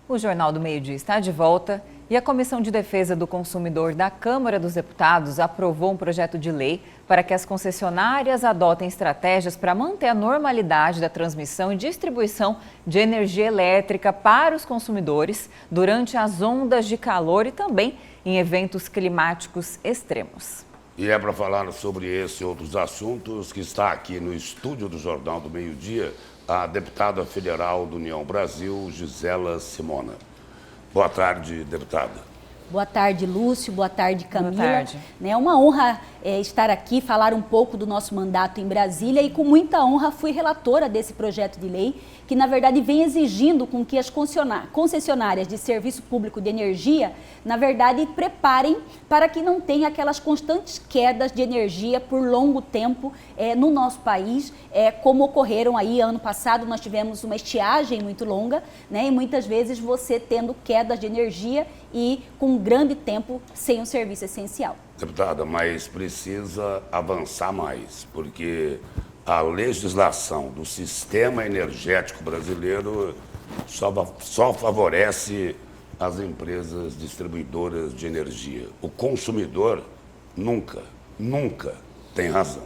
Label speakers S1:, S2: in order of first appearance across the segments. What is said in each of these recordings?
S1: O Jornal do Meio-Dia está de volta e a Comissão de Defesa do Consumidor da Câmara dos Deputados aprovou um projeto de lei para que as concessionárias adotem estratégias para manter a normalidade da transmissão e distribuição de energia elétrica para os consumidores durante as ondas de calor e também em eventos climáticos extremos.
S2: E é para falar sobre esse e outros assuntos que está aqui no estúdio do Jornal do Meio-Dia a deputada federal do União Brasil, Gisela Simona. Boa tarde, deputada.
S3: Boa tarde, Lúcio. Boa tarde, Camila.
S1: Boa tarde.
S3: É uma honra estar aqui, falar um pouco do nosso mandato em Brasília e com muita honra fui relatora desse projeto de lei que, na verdade, vem exigindo com que as concessionárias de serviço público de energia, na verdade, preparem para que não tenha aquelas constantes quedas de energia por longo tempo no nosso país, como ocorreram aí ano passado. Nós tivemos uma estiagem muito longa, né, e muitas vezes você tendo quedas de energia e com um grande tempo sem um serviço essencial.
S2: Deputada, mas precisa avançar mais, porque a legislação do sistema energético brasileiro só favorece as empresas distribuidoras de energia. O consumidor nunca tem razão.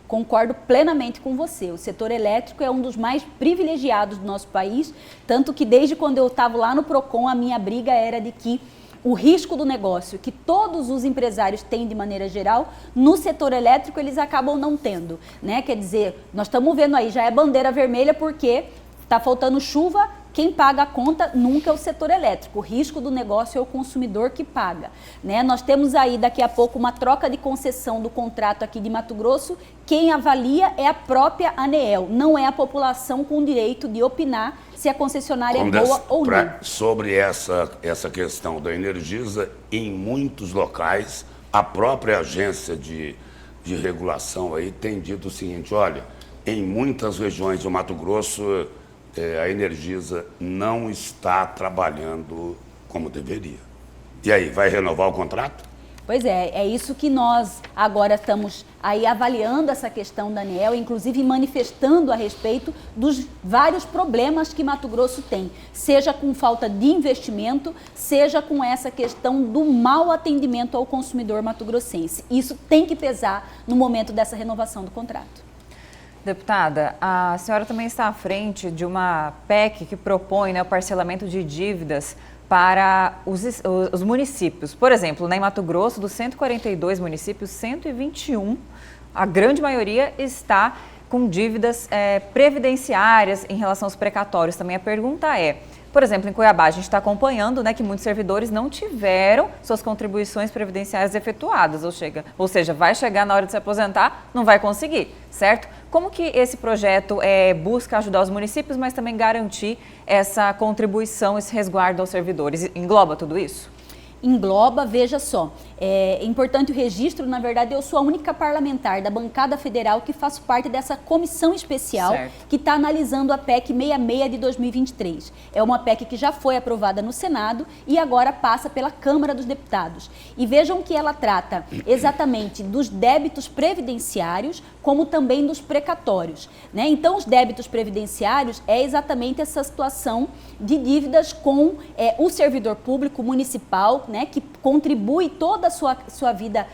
S3: Concordo plenamente com você. O setor elétrico é um dos mais privilegiados do nosso país, tanto que desde quando eu estava lá no PROCON, a minha briga era de que o risco do negócio que todos os empresários têm de maneira geral, no setor elétrico eles acabam não tendo, né? Quer dizer, nós estamos vendo aí, já é bandeira vermelha porque está faltando chuva. Quem paga a conta nunca é o setor elétrico, o risco do negócio é o consumidor que paga, né? Nós temos aí daqui a pouco uma troca de concessão do contrato aqui de Mato Grosso, quem avalia é a própria ANEEL, não é a população com direito de opinar se a concessionária é boa ou não.
S2: Sobre essa questão da Energisa, em muitos locais, a própria agência de regulação aí tem dito o seguinte: olha, em muitas regiões do Mato Grosso, a Energisa não está trabalhando como deveria. E aí, vai renovar o contrato?
S3: Pois é isso que nós agora estamos aí avaliando essa questão da ANEEL, inclusive manifestando a respeito dos vários problemas que Mato Grosso tem, seja com falta de investimento, seja com essa questão do mau atendimento ao consumidor mato-grossense. Isso tem que pesar no momento dessa renovação do contrato.
S1: Deputada, a senhora também está à frente de uma PEC que propõe, né, o parcelamento de dívidas para os municípios. Por exemplo, em Mato Grosso, dos 142 municípios, 121, a grande maioria está com dívidas previdenciárias em relação aos precatórios. Também a pergunta é, por exemplo, em Cuiabá, a gente está acompanhando, né, que muitos servidores não tiveram suas contribuições previdenciárias efetuadas, ou seja, vai chegar na hora de se aposentar, não vai conseguir, certo? Como que esse projeto busca ajudar os municípios, mas também garantir essa contribuição, esse resguardo aos servidores? Engloba tudo isso?
S3: Engloba, veja só, é importante o registro. Na verdade, eu sou a única parlamentar da bancada federal que faço parte dessa comissão especial que está analisando a PEC 66 de 2023. É uma PEC que já foi aprovada no Senado e agora passa pela Câmara dos Deputados. E vejam que ela trata exatamente dos débitos previdenciários, como também dos precatórios, né? Então, os débitos previdenciários é exatamente essa situação de dívidas com o servidor público municipal, né, que contribui toda a sua vida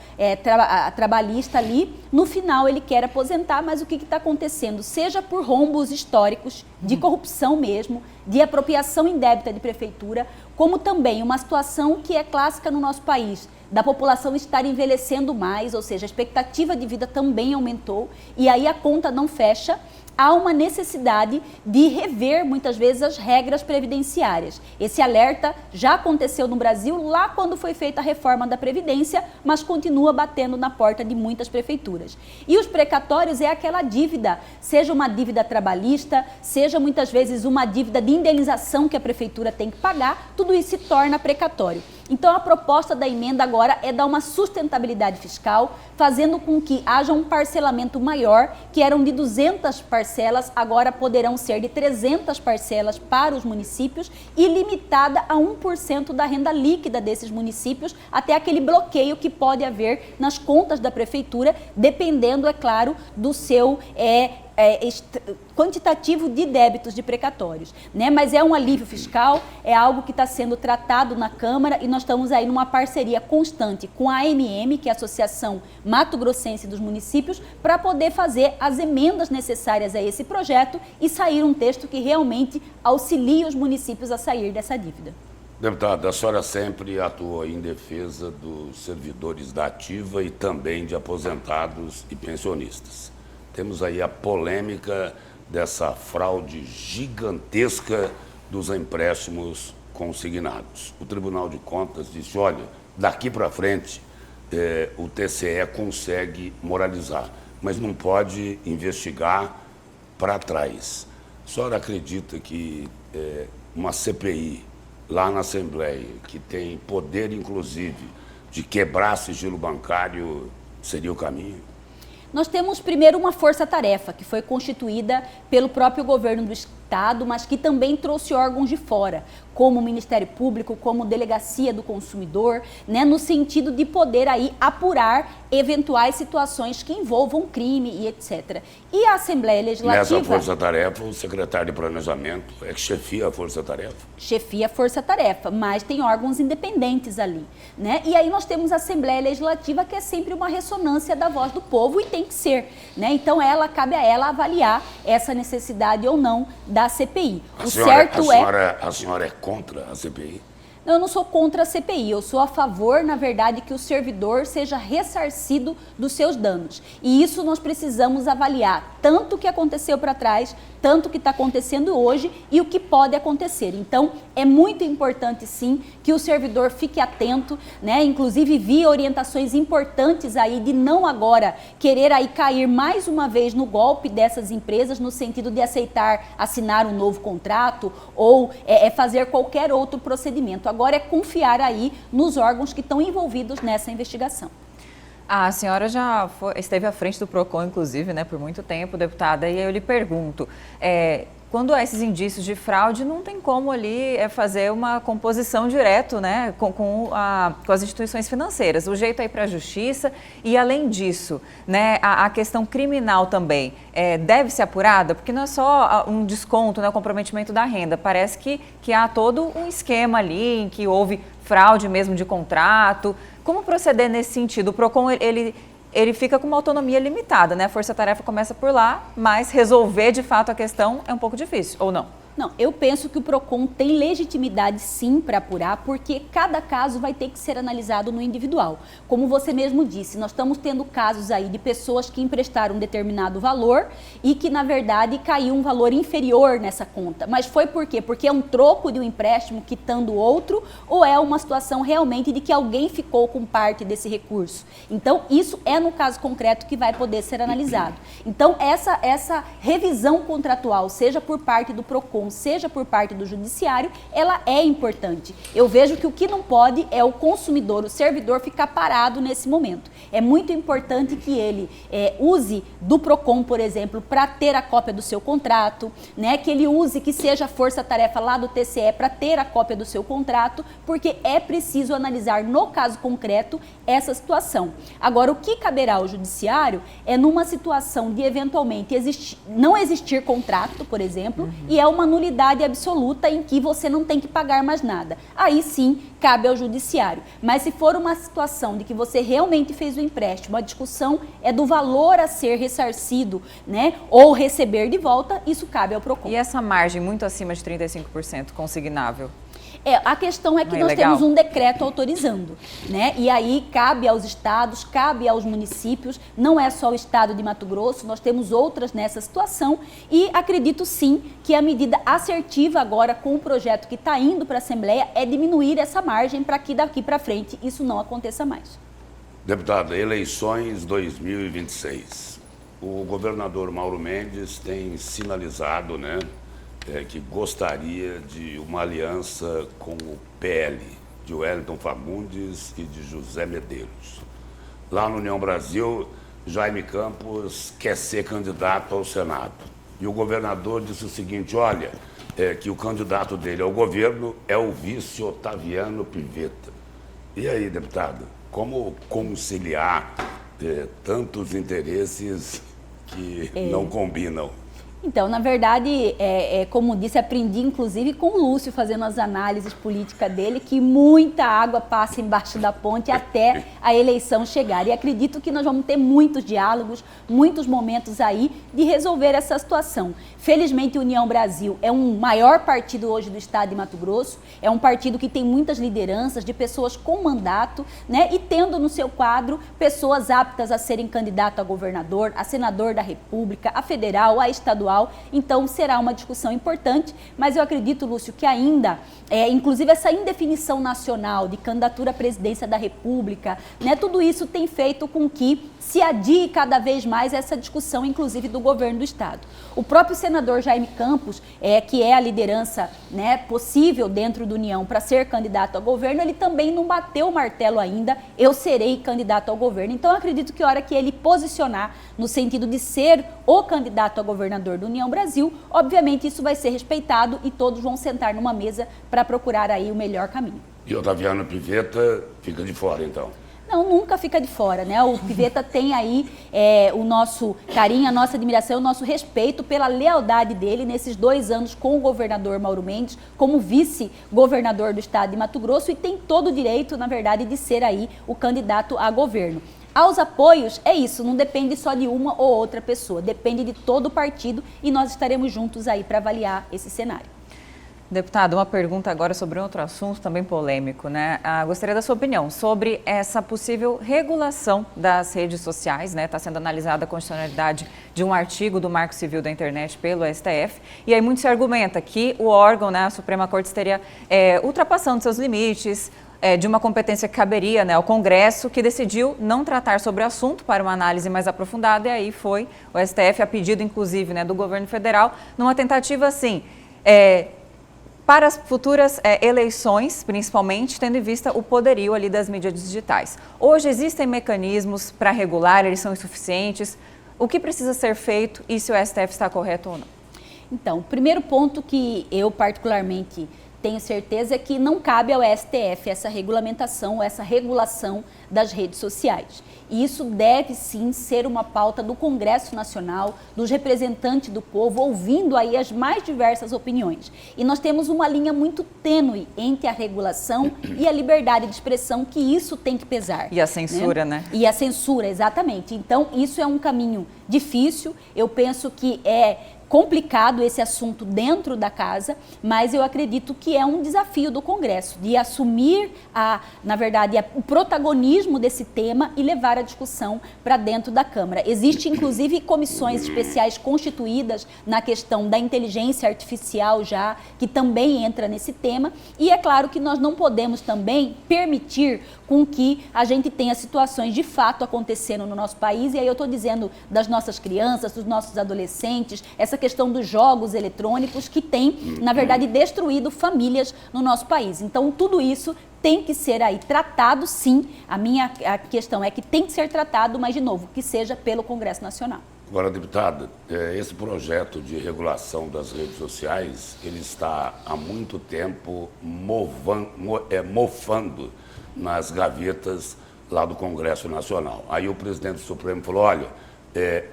S3: trabalhista ali. No final ele quer aposentar, mas o que está acontecendo? Seja por rombos históricos, de corrupção mesmo, de apropriação indébita de prefeitura, como também uma situação que é clássica no nosso país, da população estar envelhecendo mais, ou seja, a expectativa de vida também aumentou e aí a conta não fecha. Há uma necessidade de rever, muitas vezes, as regras previdenciárias. Esse alerta já aconteceu no Brasil, lá quando foi feita a reforma da Previdência, mas continua batendo na porta de muitas prefeituras. E os precatórios é aquela dívida, seja uma dívida trabalhista, seja muitas vezes uma dívida de indenização que a prefeitura tem que pagar, tudo isso se torna precatório. Então, a proposta da emenda agora é dar uma sustentabilidade fiscal, fazendo com que haja um parcelamento maior, que eram de 200 parcelas, agora poderão ser de 300 parcelas para os municípios e limitada a 1% da renda líquida desses municípios, até aquele bloqueio que pode haver nas contas da prefeitura, dependendo, é claro, do seu quantitativo de débitos de precatórios, né? Mas é um alívio fiscal, é algo que está sendo tratado na Câmara e nós estamos aí numa parceria constante com a AMM, que é a Associação Mato Grossense dos Municípios, para poder fazer as emendas necessárias a esse projeto e sair um texto que realmente auxilie os municípios a sair dessa dívida.
S2: Deputada, a senhora sempre atuou em defesa dos servidores da ativa e também de aposentados e pensionistas. Temos aí a polêmica dessa fraude gigantesca dos empréstimos consignados. O Tribunal de Contas disse, olha, daqui para frente o TCE consegue moralizar, mas não pode investigar para trás. A senhora acredita que uma CPI lá na Assembleia, que tem poder, inclusive, de quebrar sigilo bancário, seria o caminho?
S3: Nós temos primeiro uma força-tarefa que foi constituída pelo próprio governo do Estado, mas que também trouxe órgãos de fora, como o Ministério Público, como Delegacia do Consumidor, né, no sentido de poder aí apurar eventuais situações que envolvam crime e etc. E a Assembleia Legislativa...
S2: Nessa força-tarefa, o secretário de Planejamento é que chefia a força-tarefa?
S3: Chefia a força-tarefa, mas tem órgãos independentes ali, né? E aí nós temos a Assembleia Legislativa, que é sempre uma ressonância da voz do povo e tem que ser, né? Então cabe a ela avaliar essa necessidade ou não da CPI.
S2: A senhora é contra a CPI?
S3: Eu não sou contra a CPI, eu sou a favor, na verdade, que o servidor seja ressarcido dos seus danos. E isso nós precisamos avaliar, tanto o que aconteceu para trás, tanto o que está acontecendo hoje e o que pode acontecer. Então, é muito importante, sim, que o servidor fique atento, né? Inclusive, vi orientações importantes aí de não agora querer aí cair mais uma vez no golpe dessas empresas, no sentido de aceitar assinar um novo contrato ou fazer qualquer outro procedimento. Agora é confiar aí nos órgãos que estão envolvidos nessa investigação.
S1: A senhora já esteve à frente do PROCON, inclusive, né, por muito tempo, deputada, e aí eu lhe pergunto, quando há esses indícios de fraude, não tem como ali fazer uma composição direto, né, com as instituições financeiras. O jeito é ir para a justiça e, além disso, né, a questão criminal também deve ser apurada, porque não é só um desconto, né, o comprometimento da renda. Parece que há todo um esquema ali em que houve fraude mesmo de contrato. Como proceder nesse sentido? O PROCON, ele fica com uma autonomia limitada, né? A força-tarefa começa por lá, mas resolver de fato a questão é um pouco difícil, ou não?
S3: Não, eu penso que o PROCON tem legitimidade sim para apurar, porque cada caso vai ter que ser analisado no individual. Como você mesmo disse, nós estamos tendo casos aí de pessoas que emprestaram um determinado valor e que, na verdade, caiu um valor inferior nessa conta. Mas foi por quê? Porque é um troco de um empréstimo quitando outro ou é uma situação realmente de que alguém ficou com parte desse recurso? Então, isso é no caso concreto que vai poder ser analisado. Então, essa revisão contratual, seja por parte do PROCON, seja por parte do judiciário, ela é importante. Eu vejo que o que não pode é o consumidor, o servidor, ficar parado nesse momento. É muito importante que ele use do PROCON, por exemplo, para ter a cópia do seu contrato, né? Que ele use, que seja a força-tarefa lá do TCE para ter a cópia do seu contrato, porque é preciso analisar no caso concreto essa situação. Agora, o que caberá ao judiciário é numa situação de eventualmente não existir contrato, por exemplo, e é uma nulidade absoluta em que você não tem que pagar mais nada. Aí sim, cabe ao judiciário. Mas se for uma situação de que você realmente fez o empréstimo, a discussão é do valor a ser ressarcido, né, ou receber de volta, isso cabe ao PROCON.
S1: E essa margem muito acima de 35% consignável?
S3: A questão é que nós temos um decreto autorizando, né? E aí cabe aos estados, cabe aos municípios, não é só o estado de Mato Grosso, nós temos outras nessa situação e acredito sim que a medida assertiva agora com o projeto que está indo para a Assembleia é diminuir essa margem para que daqui para frente isso não aconteça mais.
S2: Deputada, eleições 2026. O governador Mauro Mendes tem sinalizado, né, que gostaria de uma aliança com o PL, de Wellington Fagundes e de José Medeiros. Lá no União Brasil, Jaime Campos quer ser candidato ao Senado. E o governador disse o seguinte, olha, que o candidato dele ao governo é o vice Otaviano Pivetta. E aí, deputado, como conciliar tantos interesses que não combinam.
S3: Então, na verdade, como disse, aprendi inclusive com o Lúcio, fazendo as análises políticas dele, que muita água passa embaixo da ponte até a eleição chegar. E acredito que nós vamos ter muitos diálogos, muitos momentos aí de resolver essa situação. Felizmente, União Brasil é um maior partido hoje do estado de Mato Grosso, é um partido que tem muitas lideranças de pessoas com mandato, né, e tendo no seu quadro pessoas aptas a serem candidato a governador, a senador da República, a federal, a estadual. Então, será uma discussão importante, mas eu acredito, Lúcio, que ainda, inclusive essa indefinição nacional de candidatura à presidência da República, né, tudo isso tem feito com que se adie cada vez mais essa discussão, inclusive do governo do estado. O próprio senador Jaime Campos, que é a liderança, né, possível dentro do União para ser candidato ao governo, ele também não bateu o martelo ainda, eu serei candidato ao governo. Então, eu acredito que a hora que ele posicionar no sentido de ser o candidato a governador do União Brasil, obviamente isso vai ser respeitado e todos vão sentar numa mesa para procurar aí o melhor caminho.
S2: E Otaviano Pivetta fica de fora, então?
S3: Não, nunca fica de fora, né? O Pivetta tem aí o nosso carinho, a nossa admiração, o nosso respeito pela lealdade dele nesses 2 anos com o governador Mauro Mendes, como vice-governador do estado de Mato Grosso, e tem todo o direito, na verdade, de ser aí o candidato a governo. Aos apoios, é isso, não depende só de uma ou outra pessoa, depende de todo o partido e nós estaremos juntos aí para avaliar esse cenário.
S1: Deputado, uma pergunta agora sobre outro assunto também polêmico, né? Gostaria da sua opinião sobre essa possível regulação das redes sociais, né? Está sendo analisada a constitucionalidade de um artigo do Marco Civil da Internet pelo STF, e aí muito se argumenta que o órgão, né, a Suprema Corte, estaria ultrapassando seus limites, de uma competência que caberia, né, ao Congresso, que decidiu não tratar sobre o assunto para uma análise mais aprofundada, e aí foi o STF, a pedido inclusive, né, do governo federal, numa tentativa assim, para as futuras eleições, principalmente, tendo em vista o poderio ali das mídias digitais. Hoje existem mecanismos para regular, eles são insuficientes. O que precisa ser feito e se o STF está correto ou não? Então, o primeiro ponto que eu particularmente tenho certeza que não cabe ao STF essa regulamentação, essa regulação das redes sociais. E isso deve sim ser uma pauta do Congresso Nacional, dos representantes do povo, ouvindo aí as mais diversas opiniões. E nós temos uma linha muito tênue entre a regulação e a liberdade de expressão, que isso tem que pesar. E a censura, né?
S3: E a censura, exatamente. Então, isso é um caminho difícil, eu penso que é complicado esse assunto dentro da casa, mas eu acredito que é um desafio do Congresso, de assumir, na verdade, o protagonismo desse tema e levar a discussão para dentro da Câmara. Existem, inclusive, comissões especiais constituídas na questão da inteligência artificial já, que também entra nesse tema, e é claro que nós não podemos também permitir com que a gente tenha situações de fato acontecendo no nosso país, e aí eu estou dizendo das nossas crianças, dos nossos adolescentes, essa questão dos jogos eletrônicos que tem, na verdade, destruído famílias no nosso país. Então, tudo isso tem que ser aí tratado, sim. A questão é que tem que ser tratado, mas, de novo, que seja pelo Congresso Nacional.
S2: Agora, deputada, esse projeto de regulação das redes sociais, ele está há muito tempo mofando nas gavetas lá do Congresso Nacional. Aí o presidente do Supremo falou, olha,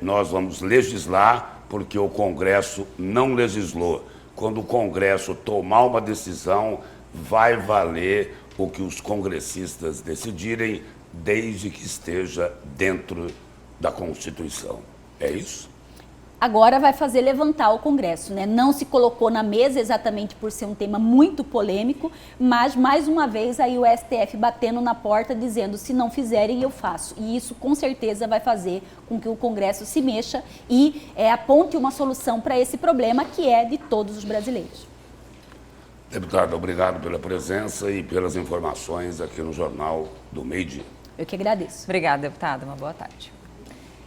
S2: nós vamos legislar porque o Congresso não legislou. Quando o Congresso tomar uma decisão, vai valer o que os congressistas decidirem, desde que esteja dentro da Constituição. É isso?
S3: Agora vai fazer levantar o Congresso, né? Não se colocou na mesa exatamente por ser um tema muito polêmico, mas mais uma vez aí o STF batendo na porta dizendo, se não fizerem eu faço. E isso com certeza vai fazer com que o Congresso se mexa e aponte uma solução para esse problema que é de todos os brasileiros.
S2: Deputada, obrigado pela presença e pelas informações aqui no Jornal do Meio Dia.
S3: Eu que agradeço.
S1: Obrigada, deputada. Uma boa tarde.